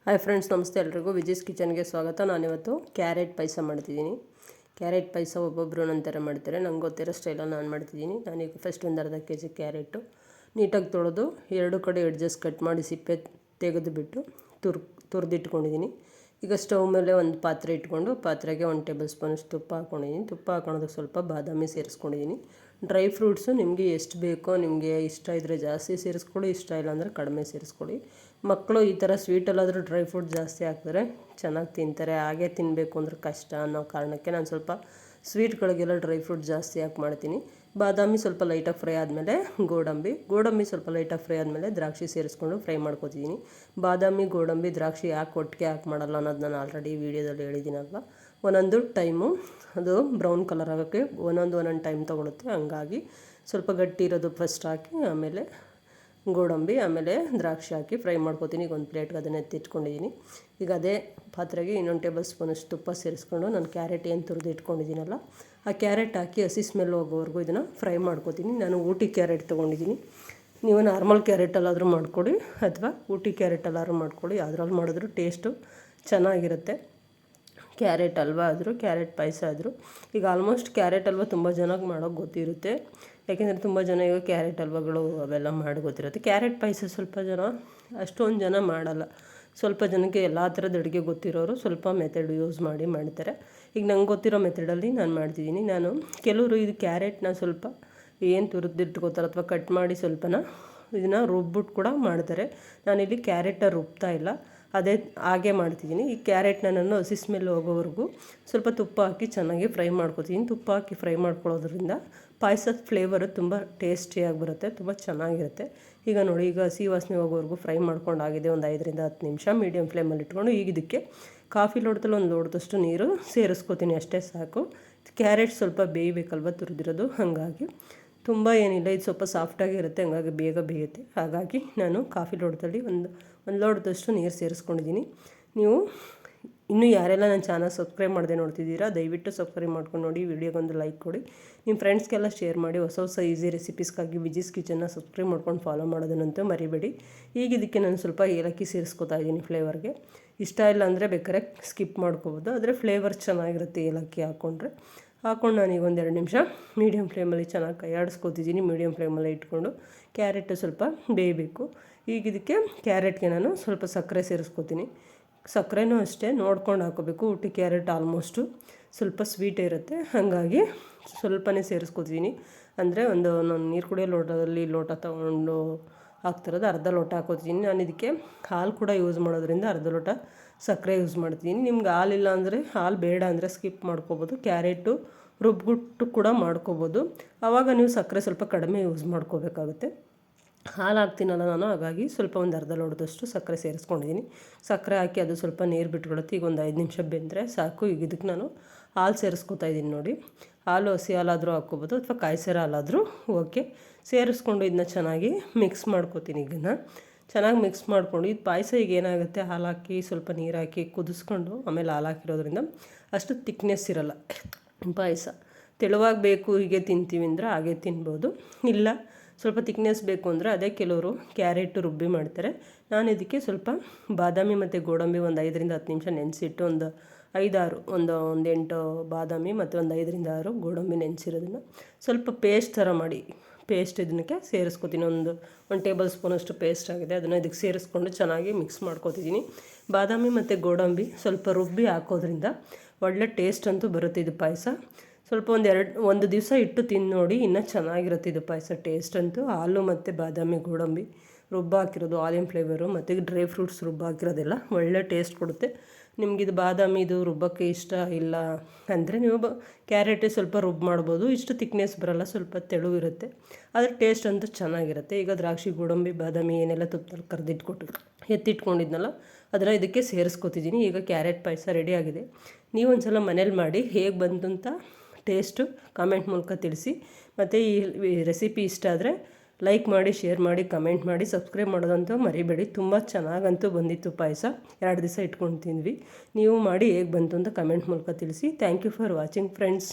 Hi friends, ನಮಸ್ತೆ ಎಲ್ರಿಗೂ. ವಿಜೀಸ್ ಕಿಚನ್ಗೆ ಸ್ವಾಗತ. ನಾನಿವತ್ತು ಕ್ಯಾರೆಟ್ ಪಾಯಸ ಮಾಡ್ತಿದ್ದೀನಿ. ಕ್ಯಾರೆಟ್ ಪಾಯಸ ಒಬ್ಬೊಬ್ಬರು ಒಂದೊಂದು ಥರ ಮಾಡ್ತಾರೆ. ನಂಗೆ ಗೊತ್ತಿರೋ ಸ್ಟೈಲಲ್ಲಿ ನಾನು ಮಾಡ್ತಿದ್ದೀನಿ. ನಾನೀಗ ಫಸ್ಟ್ ಒಂದು ಅರ್ಧ ಕೆ ಜಿ ಕ್ಯಾರೆಟು ನೀಟಾಗಿ ತೊಳೆದು ಎರಡು ಕಡೆ ಎಡ್ಜಸ್ ಕಟ್ ಮಾಡಿ ಸಿಪ್ಪೆ ತೆಗೆದುಬಿಟ್ಟು ತುರಿದಿಟ್ಕೊಂಡಿದ್ದೀನಿ. ಈಗ ಸ್ಟವ್ ಮೇಲೆ ಒಂದು ಪಾತ್ರೆ ಇಟ್ಕೊಂಡು ಪಾತ್ರೆಗೆ 1 ಟೇಬಲ್ ಸ್ಪೂನಷ್ಟು ತುಪ್ಪ ಹಾಕ್ಕೊಂಡಿದ್ದೀನಿ. ತುಪ್ಪ ಹಾಕೋದಕ್ಕೆ ಸ್ವಲ್ಪ ಬಾದಾಮಿ ಸೇರಿಸ್ಕೊಂಡಿದ್ದೀನಿ. ಡ್ರೈ ಫ್ರೂಟ್ಸು ನಿಮಗೆ ಎಷ್ಟು ಬೇಕೋ, ನಿಮಗೆ ಇಷ್ಟ ಇದ್ದರೆ ಜಾಸ್ತಿ ಸೇರಿಸ್ಕೊಳ್ಳಿ, ಇಷ್ಟ ಇಲ್ಲ ಅಂದರೆ ಕಡಿಮೆ ಸೇರಿಸ್ಕೊಳ್ಳಿ. ಮಕ್ಕಳು ಈ ಥರ ಸ್ವೀಟಲ್ಲಾದರೂ ಡ್ರೈ ಫ್ರೂಟ್ ಜಾಸ್ತಿ ಹಾಕಿದ್ರೆ ಚೆನ್ನಾಗಿ ತಿಂತಾರೆ. ಹಾಗೆ ತಿನ್ನಬೇಕು ಅಂದ್ರೆ ಕಷ್ಟ ಅನ್ನೋ ಕಾರಣಕ್ಕೆ ನಾನು ಸ್ವಲ್ಪ ಸ್ವೀಟ್ಗಳಿಗೆಲ್ಲ ಡ್ರೈ ಫ್ರೂಟ್ ಜಾಸ್ತಿ ಹಾಕಿ ಮಾಡ್ತೀನಿ. ಬಾದಾಮಿ ಸ್ವಲ್ಪ ಲೈಟಾಗಿ ಫ್ರೈ ಆದಮೇಲೆ ಗೋಡಂಬಿ ಸ್ವಲ್ಪ ಲೈಟಾಗಿ ಫ್ರೈ ಆದಮೇಲೆ ದ್ರಾಕ್ಷಿ ಸೇರಿಸ್ಕೊಂಡು ಫ್ರೈ ಮಾಡ್ಕೊತಿದ್ದೀನಿ. ಬಾದಾಮಿ, ಗೋಡಂಬಿ, ದ್ರಾಕ್ಷಿ ಯಾಕೆ ಒಟ್ಟಿಗೆ ಹಾಕಿ ಮಾಡಲ್ಲ ಅನ್ನೋದು ನಾನು ಆಲ್ರೆಡಿ ವೀಡಿಯೋದಲ್ಲಿ ಹೇಳಿದ್ದೀನಲ್ವ. ಒಂದೊಂದು ಟೈಮು ಅದು ಬ್ರೌನ್ ಕಲರ್ ಆಗೋಕ್ಕೆ ಒಂದೊಂದು ಟೈಮ್ ತೊಗೊಳುತ್ತೆ. ಹಂಗಾಗಿ ಸ್ವಲ್ಪ ಗಟ್ಟಿ ಇರೋದು ಫಸ್ಟ್ ಹಾಕಿ ಆಮೇಲೆ ಗೋಡಂಬಿ ಆಮೇಲೆ ದ್ರಾಕ್ಷಿ ಹಾಕಿ ಫ್ರೈ ಮಾಡ್ಕೊತೀನಿ. ಈಗ ಒಂದು ಪ್ಲೇಟ್ಗೆ ಅದನ್ನು ಎತ್ತಿಟ್ಕೊಂಡಿದ್ದೀನಿ. ಈಗ ಅದೇ ಪಾತ್ರೆಗೆ 1 ಟೇಬಲ್ ಸ್ಪೂನಷ್ಟು ತುಪ್ಪ ಸೇರಿಸ್ಕೊಂಡು ನಾನು ಕ್ಯಾರೆಟ್ ಏನು ತುರಿದು ಇಟ್ಕೊಂಡಿದ್ದೀನಲ್ಲ ಆ ಕ್ಯಾರೆಟ್ ಹಾಕಿ ಹಸಿ ಸ್ಮೆಲ್ ಹೋಗೋವರೆಗೂ ಇದನ್ನು ಫ್ರೈ ಮಾಡ್ಕೊತೀನಿ. ನಾನು ಊಟಿ ಕ್ಯಾರೆಟ್ ತೊಗೊಂಡಿದ್ದೀನಿ. ನೀವು ನಾರ್ಮಲ್ ಕ್ಯಾರೆಟಲ್ಲಾದರೂ ಮಾಡ್ಕೊಳ್ಳಿ ಅಥವಾ ಊಟಿ ಕ್ಯಾರೆಟಲ್ಲಾದ್ರೂ ಮಾಡ್ಕೊಳ್ಳಿ. ಅದರಲ್ಲಿ ಮಾಡಿದ್ರೂ ಟೇಸ್ಟು ಚೆನ್ನಾಗಿರುತ್ತೆ. ಕ್ಯಾರೆಟ್ ಹಲ್ವಾ ಆದರೂ, ಕ್ಯಾರೆಟ್ ಪಾಯಸ ಆದರೂ. ಈಗ ಆಲ್ಮೋಸ್ಟ್ ಕ್ಯಾರೆಟ್ ಹಲ್ವ ತುಂಬ ಜನಕ್ಕೆ ಮಾಡೋಕ್ಕೆ ಗೊತ್ತಿರುತ್ತೆ. ಯಾಕೆಂದರೆ ತುಂಬ ಜನ ಈಗ ಕ್ಯಾರೆಟ್ ಹಲ್ವಗಳು ಅವೆಲ್ಲ ಮಾಡಿ ಗೊತ್ತಿರುತ್ತೆ. ಕ್ಯಾರೆಟ್ ಪಾಯಸ ಸ್ವಲ್ಪ ಜನ ಅಷ್ಟೊಂದು ಜನ ಮಾಡಲ್ಲ. ಸ್ವಲ್ಪ ಜನಕ್ಕೆ ಎಲ್ಲ ಥರದ ಅಡುಗೆ ಗೊತ್ತಿರೋರು ಸ್ವಲ್ಪ ಮೆಥಡ್ ಯೂಸ್ ಮಾಡಿ ಮಾಡ್ತಾರೆ. ಈಗ ನಂಗೆ ಗೊತ್ತಿರೋ ಮೆಥಡಲ್ಲಿ ನಾನು ಮಾಡ್ತಿದ್ದೀನಿ. ನಾನು ಕೆಲವರು ಇದು ಕ್ಯಾರೆಟ್ನ ಸ್ವಲ್ಪ ಏನು ತುರಿದಿಟ್ಕೋತಾರೆ ಅಥವಾ ಕಟ್ ಮಾಡಿ ಸ್ವಲ್ಪನ ಇದನ್ನು ರುಬ್ಬಿಟ್ಟು ಕೂಡ ಮಾಡ್ತಾರೆ. ನಾನಿಲ್ಲಿ ಕ್ಯಾರೆಟ ರುಬ್ತಾ ಇಲ್ಲ, ಅದೇ ಹಾಗೆ ಮಾಡ್ತಿದ್ದೀನಿ. ಈ ಕ್ಯಾರೆಟ್ನ ನಾನು ಹಸಿ ಸ್ಮೆಲ್ ಹೋಗೋವರೆಗೂ ಸ್ವಲ್ಪ ತುಪ್ಪ ಹಾಕಿ ಚೆನ್ನಾಗಿ ಫ್ರೈ ಮಾಡ್ಕೊತೀನಿ. ತುಪ್ಪ ಹಾಕಿ ಫ್ರೈ ಮಾಡ್ಕೊಳ್ಳೋದ್ರಿಂದ ಪಾಯಸದ ಫ್ಲೇವರು ತುಂಬ ಟೇಸ್ಟಿಯಾಗಿ ಬರುತ್ತೆ, ತುಂಬ ಚೆನ್ನಾಗಿರುತ್ತೆ. ಈಗ ನೋಡಿ, ಈಗ ಹಸಿ ವಾಸನೆ ಹೋಗೋವರೆಗೂ ಫ್ರೈ ಮಾಡ್ಕೊಂಡಾಗಿದೆ. ಒಂದು 5ರಿಂದ 10 ನಿಮಿಷ ಮೀಡಿಯಮ್ ಫ್ಲೇಮಲ್ಲಿ ಇಟ್ಕೊಂಡು ಈಗ ಇದಕ್ಕೆ ಕಾಫಿ ಲೋಟದಲ್ಲಿ 1 ಲೋಟದಷ್ಟು ನೀರು ಸೇರಿಸ್ಕೊತೀನಿ, ಅಷ್ಟೇ ಸಾಕು. ಕ್ಯಾರೆಟ್ ಸ್ವಲ್ಪ ಬೇಯಬೇಕಲ್ವ ತುರಿದಿರೋದು, ಹಾಗಾಗಿ ತುಂಬ ಏನಿಲ್ಲ, ಇದು ಸ್ವಲ್ಪ ಸಾಫ್ಟಾಗಿರುತ್ತೆ, ಹಂಗಾಗಿ ಬೇಗ ಬೇಯುತ್ತೆ. ಹಾಗಾಗಿ ನಾನು ಕಾಫಿ ಲೋಟದಲ್ಲಿ ಒಂದು ಲೋಟದಷ್ಟು ನೀರು ಸೇರಿಸ್ಕೊಂಡಿದ್ದೀನಿ. ನೀವು ಇನ್ನೂ ಯಾರೆಲ್ಲ ನನ್ನ ಚಾನಲ್ ಸಬ್ಸ್ಕ್ರೈಬ್ ಮಾಡದೆ ನೋಡ್ತಿದ್ದೀರಾ, ದಯವಿಟ್ಟು ಸಬ್ಸ್ಕ್ರೈಬ್ ಮಾಡ್ಕೊಂಡು ನೋಡಿ, ವಿಡಿಯೋಗೊಂದು ಲೈಕ್ ಕೊಡಿ, ನಿಮ್ಮ ಫ್ರೆಂಡ್ಸ್ಗೆಲ್ಲ ಶೇರ್ ಮಾಡಿ. ಹೊಸ ಈಸಿ ರೆಸಿಪೀಸ್ಗಾಗಿ ವಿಜೀಸ್ ಕಿಚನ್ನ ಸಬ್ಸ್ಕ್ರೈಬ್ ಮಾಡ್ಕೊಂಡು ಫಾಲೋ ಮಾಡೋದನ್ನಂತೂ ಮರಿಬೇಡಿ. ಈಗ ಇದಕ್ಕೆ ನಾನು ಸ್ವಲ್ಪ ಏಲಕ್ಕಿ ಸೇರಿಸ್ಕೊತಾ ಇದ್ದೀನಿ ಫ್ಲೇವರ್ಗೆ. ಇಷ್ಟ ಇಲ್ಲ ಅಂದರೆ ಬೇಕಾದ್ರೆ ಸ್ಕಿಪ್ ಮಾಡ್ಕೋಬೋದು, ಆದರೆ ಫ್ಲೇವರ್ ಚೆನ್ನಾಗಿರುತ್ತೆ ಏಲಕ್ಕಿ ಹಾಕ್ಕೊಂಡು ನಾನೀಗ 1-2 ನಿಮಿಷ ಮೀಡಿಯಮ್ ಫ್ಲೇಮಲ್ಲಿ ಚೆನ್ನಾಗಿ ಕೈ ಆಡಿಸ್ಕೊತಿದ್ದೀನಿ. ಮೀಡಿಯಮ್ ಫ್ಲೇಮಲ್ಲಿ ಇಟ್ಕೊಂಡು ಕ್ಯಾರೆಟು ಸ್ವಲ್ಪ ಬೇಯಬೇಕು. ಈಗ ಇದಕ್ಕೆ ಕ್ಯಾರೆಟ್ಗೆ ನಾನು ಸ್ವಲ್ಪ ಸಕ್ಕರೆ ಸೇರಿಸ್ಕೊತೀನಿ. ಸಕ್ಕರೆನೂ ಅಷ್ಟೇ ನೋಡ್ಕೊಂಡು ಹಾಕೋಬೇಕು. ಊಟಿ ಕ್ಯಾರೆಟ್ ಆಲ್ಮೋಸ್ಟು ಸ್ವಲ್ಪ ಸ್ವೀಟೇ ಇರುತ್ತೆ, ಹಾಗಾಗಿ ಸ್ವಲ್ಪನೇ ಸೇರಿಸ್ಕೊತೀನಿ. ಅಂದರೆ ನಾನು ನೀರು ಕುಡಿಯೋ ಲೋಟ ತೊಗೊಂಡು ಹಾಕ್ತಿರೋದು ಅರ್ಧ ಲೋಟ ಹಾಕೋತೀನಿ. ನಾನು ಇದಕ್ಕೆ ಹಾಲು ಕೂಡ ಯೂಸ್ ಮಾಡೋದ್ರಿಂದ ಅರ್ಧ ಲೋಟ ಸಕ್ಕರೆ ಯೂಸ್ ಮಾಡ್ತೀನಿ. ನಿಮ್ಗೆ ಹಾಲಿಲ್ಲ ಅಂದರೆ, ಹಾಲು ಬೇಡ ಅಂದರೆ ಸ್ಕಿಪ್ ಮಾಡ್ಕೋಬೋದು. ಕ್ಯಾರೆಟು ರುಬ್ಬಿಟ್ಟು ಕೂಡ ಮಾಡ್ಕೋಬೋದು. ಆವಾಗ ನೀವು ಸಕ್ಕರೆ ಸ್ವಲ್ಪ ಕಡಿಮೆ ಯೂಸ್ ಮಾಡ್ಕೋಬೇಕಾಗುತ್ತೆ. ಹಾಲು ಹಾಕ್ತೀನಲ್ಲ ನಾನು, ಹಾಗಾಗಿ ಸ್ವಲ್ಪ ಒಂದು ಅರ್ಧ ಲೋಟದಷ್ಟು ಸಕ್ಕರೆ ಸೇರಿಸ್ಕೊಂಡಿದ್ದೀನಿ. ಸಕ್ಕರೆ ಹಾಕಿ ಅದು ಸ್ವಲ್ಪ ನೀರು ಬಿಟ್ಕೊಳುತ್ತೆ. ಈಗ ಒಂದು 5 ನಿಮಿಷ ಬೆಂದರೆ ಸಾಕು. ಈಗ ಇದಕ್ಕೆ ನಾನು ಹಾಲು ಸೇರಿಸ್ಕೊತಾ ಇದ್ದೀನಿ ನೋಡಿ. ಹಾಲು ಹಸಿ ಹಾಲಾದರೂ ಹಾಕ್ಕೋಬೋದು ಅಥವಾ ಕಾಯಿಸಿರೋ ಹಾಲಾದರೂ ಓಕೆ. ಸೇರಿಸ್ಕೊಂಡು ಇದನ್ನ ಚೆನ್ನಾಗಿ ಮಿಕ್ಸ್ ಮಾಡ್ಕೊತೀನಿ. ಇದನ್ನು ಚೆನ್ನಾಗಿ ಮಿಕ್ಸ್ ಮಾಡ್ಕೊಂಡು, ಇದು ಪಾಯಸ ಈಗ ಏನಾಗುತ್ತೆ, ಹಾಲು ಹಾಕಿ ಸ್ವಲ್ಪ ನೀರು ಹಾಕಿ ಕುದಿಸ್ಕೊಂಡು ಆಮೇಲೆ ಹಾಲು ಹಾಕಿರೋದ್ರಿಂದ ಅಷ್ಟು ತಿಕ್ನೆಸ್ ಇರೋಲ್ಲ ಪಾಯಸ. ತೆಳುವಾಗಿ ಬೇಕು ಹೀಗೆ ತಿಂತೀವಿ ಅಂದರೆ ಹಾಗೆ ತಿನ್ಬೋದು, ಇಲ್ಲ ಸ್ವಲ್ಪ ತಿಕ್ನೆಸ್ ಬೇಕು ಅಂದರೆ ಅದೇ ಕೆಲವರು ಕ್ಯಾರೆಟು ರುಬ್ಬಿ ಮಾಡ್ತಾರೆ. ನಾನು ಇದಕ್ಕೆ ಸ್ವಲ್ಪ ಬಾದಾಮಿ ಮತ್ತು ಗೋಡಂಬಿ ಒಂದು 5ರಿಂದ 10 ನಿಮಿಷ ನೆನೆಸಿಟ್ಟು ಒಂದು 8 ಬಾದಾಮಿ ಮತ್ತು ಒಂದು 5ರಿಂದ 6 ಗೋಡಂಬಿ ನೆನೆಸಿರೋದನ್ನು ಸ್ವಲ್ಪ ಪೇಸ್ಟ್ ಥರ ಮಾಡಿ ಇದಕ್ಕೆ ಸೇರಿಸ್ಕೊತೀನಿ. ಒಂದು ಟೇಬಲ್ ಸ್ಪೂನಷ್ಟು ಪೇಸ್ಟ್ ಆಗಿದೆ, ಅದನ್ನು ಇದಕ್ಕೆ ಸೇರಿಸ್ಕೊಂಡು ಚೆನ್ನಾಗಿ ಮಿಕ್ಸ್ ಮಾಡ್ಕೊತಿದ್ದೀನಿ. ಬಾದಾಮಿ ಮತ್ತು ಗೋಡಂಬಿ ಸ್ವಲ್ಪ ರುಬ್ಬಿ ಹಾಕೋದ್ರಿಂದ ಒಳ್ಳೆ ಟೇಸ್ಟ್ ಅಂತೂ ಬರುತ್ತೆ ಇದು ಪಾಯಸ. ಸ್ವಲ್ಪ ಒಂದು ದಿವಸ ಇಟ್ಟು ತಿಂದು ನೋಡಿ, ಇನ್ನೂ ಚೆನ್ನಾಗಿರುತ್ತೆ ಇದು ಪಾಯಸ ಟೇಸ್ಟ್ ಅಂತೂ. ಹಾಲು ಮತ್ತು ಬಾದಾಮಿ ಗೋಡಂಬಿ ಹಾಕಿರೋದು ಆಲಿಯನ್ ಫ್ಲೇವರು ಮತ್ತು ಡ್ರೈ ಫ್ರೂಟ್ಸ್ ಹಾಕಿರೋದೆಲ್ಲ ಒಳ್ಳೆ ಟೇಸ್ಟ್ ಕೊಡುತ್ತೆ. ನಿಮಗಿದು ಬಾದಾಮಿದು ರುಬ್ಬಕ್ಕೆ ಇಷ್ಟ ಇಲ್ಲ ಅಂದರೆ ನೀವು ಕ್ಯಾರೆಟೇ ಸ್ವಲ್ಪ ಮಾಡ್ಬೋದು. ಇಷ್ಟು ತಿಕ್ನೆಸ್ ಬರೋಲ್ಲ, ಸ್ವಲ್ಪ ತೆಳು ಇರುತ್ತೆ, ಆದರೆ ಟೇಸ್ಟ್ ಅಂತೂ ಚೆನ್ನಾಗಿರುತ್ತೆ. ಈಗ ದ್ರಾಕ್ಷಿ, ಗೋಡಂಬಿ, ಬಾದಾಮಿ ಏನೆಲ್ಲ ತುಪ್ಪದಲ್ಲಿ ಎತ್ತಿಟ್ಕೊಂಡಿದ್ನಲ್ಲ ಅದನ್ನು ಇದಕ್ಕೆ ಸೇರಿಸ್ಕೊತಿದ್ದೀನಿ. ಈಗ ಕ್ಯಾರೆಟ್ ಪಾಯಸ ರೆಡಿ ಆಗಿದೆ. ನೀವು ಒಂದ್ಸಲ ಮನೇಲಿ ಮಾಡಿ ಹೇಗೆ ಬಂತು ಅಂತ ಟೇಸ್ಟು ಕಾಮೆಂಟ್ ಮೂಲಕ ತಿಳಿಸಿ. ಮತ್ತು ಈ ರೆಸಿಪಿ ಇಷ್ಟ ಆದರೆ ಲೈಕ್ ಮಾಡಿ, ಶೇರ್ ಮಾಡಿ, ಕಮೆಂಟ್ ಮಾಡಿ, ಸಬ್ಸ್ಕ್ರೈಬ್ ಮಾಡೋದಂತೂ ಮರಿಬೇಡಿ. ತುಂಬ ಚೆನ್ನಾಗಂತೂ ಬಂದಿತ್ತು ಪಾಯಸ. 2 ದಿವಸ ಇಟ್ಕೊಂಡು ತಿಂದ್ವಿ. ನೀವು ಮಾಡಿ ಹೇಗೆ ಬಂತು ಅಂತ ಕಮೆಂಟ್ ಮೂಲಕ ತಿಳಿಸಿ. Thank you for watching friends.